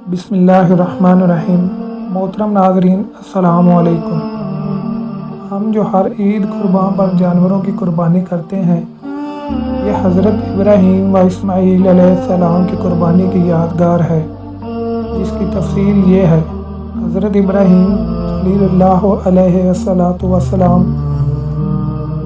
बिस्मिल्लाहिर्रहमानिर्रहीम। मोहतरम नाज़रीन, अस्सलामु अलैकुम। हम जो हर ईद कुर्बान पर जानवरों की कुर्बानी करते हैं, ये हज़रत इब्राहीम व इस्माईल अलैहिस्सलाम की कुर्बानी की यादगार है, जिसकी तफसील ये है। हज़रत इब्राहीम खलीलुल्लाह अलैहिस्सलातु वस्सलाम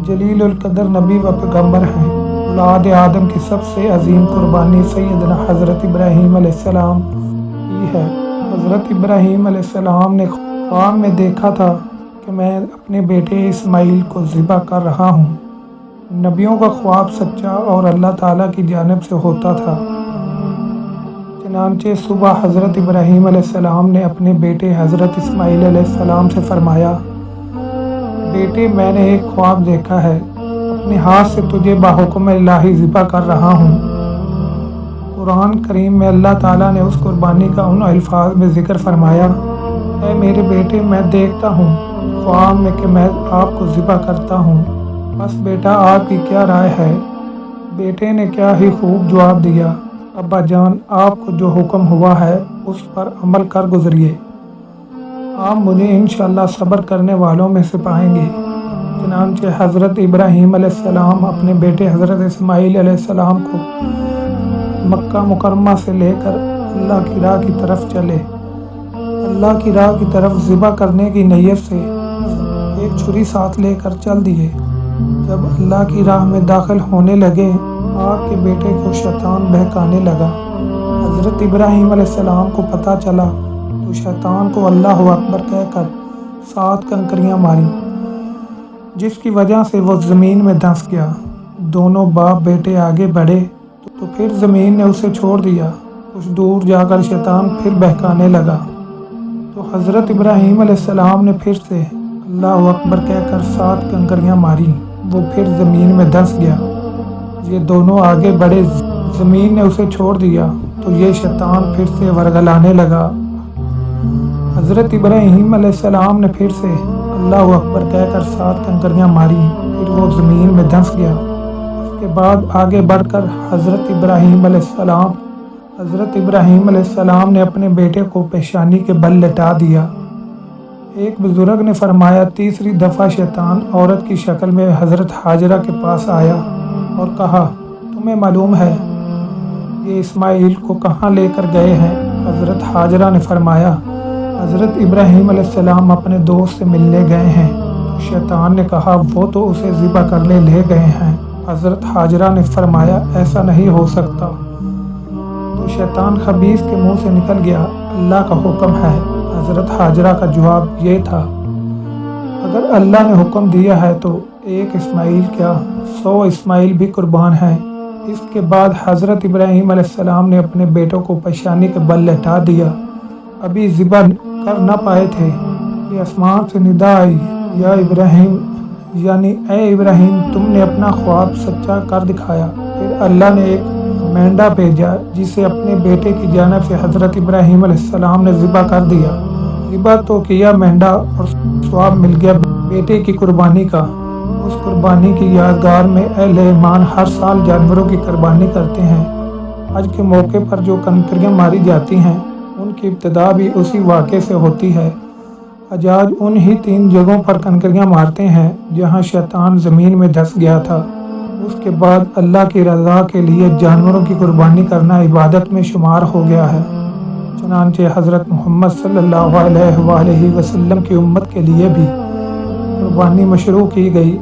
जलीलुल क़द्र नबी व पैगम्बर हैं। औलाद आदम की सबसे अजीम कुर्बानी सैयदना हज़रत इब्राहीम अलैहिस्सलाम की है। हज़रत इब्राहीम अलैहिस्सलाम ने ख्वाब में देखा था कि मैं अपने बेटे इस्माईल को ज़िबा कर रहा हूँ। नबियों का ख्वाब सच्चा और अल्लाह ताला की जानिब से होता था। चनांचे सुबह हज़रत इब्राहीम अलैहिस्सलाम ने अपने बेटे हज़रत इस्माईल अलैहिस्सलाम से फरमाया, बेटे, मैंने एक ख्वाब देखा है, अपने हाथ से तुझे बाहुक्म इलाही ज़िबा कर रहा हूँ। कुरान करीम में अल्लाह ताला ने उस कुर्बानी का उन अल्फाज में ज़िक्र फरमाया, ऐ मेरे बेटे, मैं देखता हूँ ख्वाब में कि मैं आपको ज़िबा करता हूँ। बस बेटा, आपकी क्या राय है? बेटे ने क्या ही खूब जवाब दिया, अब्बा जान, आपको जो हुक्म हुआ है उस पर अमल कर गुजरिए। आप मुझे इंशाअल्लाह सब्र करने वालों में से पाएंगे। चनांचे हज़रत इब्राहीम अलैहिस्सलाम अपने बेटे हज़रत इस्माईल अलैहिस्सलाम को मक्का मुकर्रमा से लेकर अल्लाह की राह की तरफ चले। अल्लाह की राह की तरफ ज़िबा करने की नीयत से एक छुरी साथ लेकर चल दिए। जब अल्लाह की राह में दाखिल होने लगे, आपके बेटे को शैतान बहकाने लगा। हज़रत इब्राहीम अलैहिस्सलाम को पता चला तो शैतान को अल्लाहु अकबर कहकर 7 कंकरियाँ मारी, जिसकी वजह से वो ज़मीन में धंस गया। दोनों बाप बेटे आगे बढ़े तो फिर ज़मीन ने उसे छोड़ दिया। कुछ दूर जाकर शैतान फिर बहकाने लगा तो हज़रत इब्राहीम अलैहिस्सलाम ने फिर से अल्लाहु अकबर कहकर 7 कंकरियाँ मारी। वो फिर ज़मीन में धंस गया। ये दोनों आगे बढ़े, ज़मीन ने उसे छोड़ दिया तो ये शैतान फिर से वरगलाने लगा। हज़रत इब्राहीम अलैहिस्सलाम ने फिर से अल्लाहु अकबर कहकर 7 कंकरियाँ मारी, फिर वो ज़मीन में धंस गया। उसके बाद आगे बढ़कर हज़रत इब्राहीम अलैहिस्सलाम ने अपने बेटे को पेशानी के बल लेटा दिया। एक बुज़ुर्ग ने फरमाया, तीसरी दफ़ा शैतान औरत की शक्ल में हज़रत हाजरा के पास आया और कहा, तुम्हें मालूम है ये इस्माईल को कहाँ लेकर गए हैं? हज़रत हाजरा ने फरमाया, हज़रत इब्राहीम अलैहिस्सलाम अपने दोस्त से मिलने गए हैं। तो शैतान ने कहा, वो तो उसे ज़िबा करने ले गए हैं। हज़रत हाजरा ने फरमाया, ऐसा नहीं हो सकता। तो शैतान खबीस के मुंह से निकल गया, अल्लाह का हुक्म है। हज़रत हाजरा का जवाब ये था, अगर अल्लाह ने हुक्म दिया है तो एक इस्माईल क्या, 100 इस्माईल भी कुर्बान हैं। इसके बाद हज़रत इब्राहीम अलैहिस्सलाम ने अपने बेटों को पेशानी के बल लेटा दिया। अभी ज़िबा कर न पाए थे कि आसमान से निदा आई, या इब्राहीम, यानी ए इब्राहीम, तुमने अपना ख्वाब सच्चा कर दिखाया। फिर अल्लाह ने एक मेंढा भेजा जिसे अपने बेटे की जानिब से हज़रत इब्राहीम अलैहिस्सलाम ने ज़िबा कर दिया। ज़िबा तो किया मेंढा और स्वाब मिल गया बेटे की कुर्बानी का। उस कुर्बानी की यादगार में अहले ईमान हर साल जानवरों की कुर्बानी करते हैं। हज के मौके पर जो कंकरियाँ मारी जाती हैं, उनकी इब्तिदा भी उसी वाक़े से होती है। हजाज उन ही 3 जगहों पर कंकरियाँ मारते हैं जहाँ शैतान ज़मीन में धंस गया था। उसके बाद अल्लाह की रज़ा के लिए जानवरों की कुर्बानी करना इबादत में शुमार हो गया है। चनांचे हज़रत मोहम्मद सल्लल्लाहु अलैहि वसल्लम की उम्मत के लिए भी कुर्बानी मशरू की गई।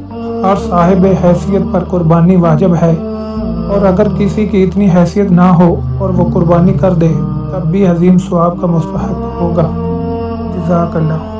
हर साहिब हैसियत पर कुर्बानी वाजिब है, और अगर किसी की इतनी हैसियत ना हो और वो कुर्बानी कर दे, तब भी अजीम सवाब का मुस्तहक होगा। जज़ाकल्लाह।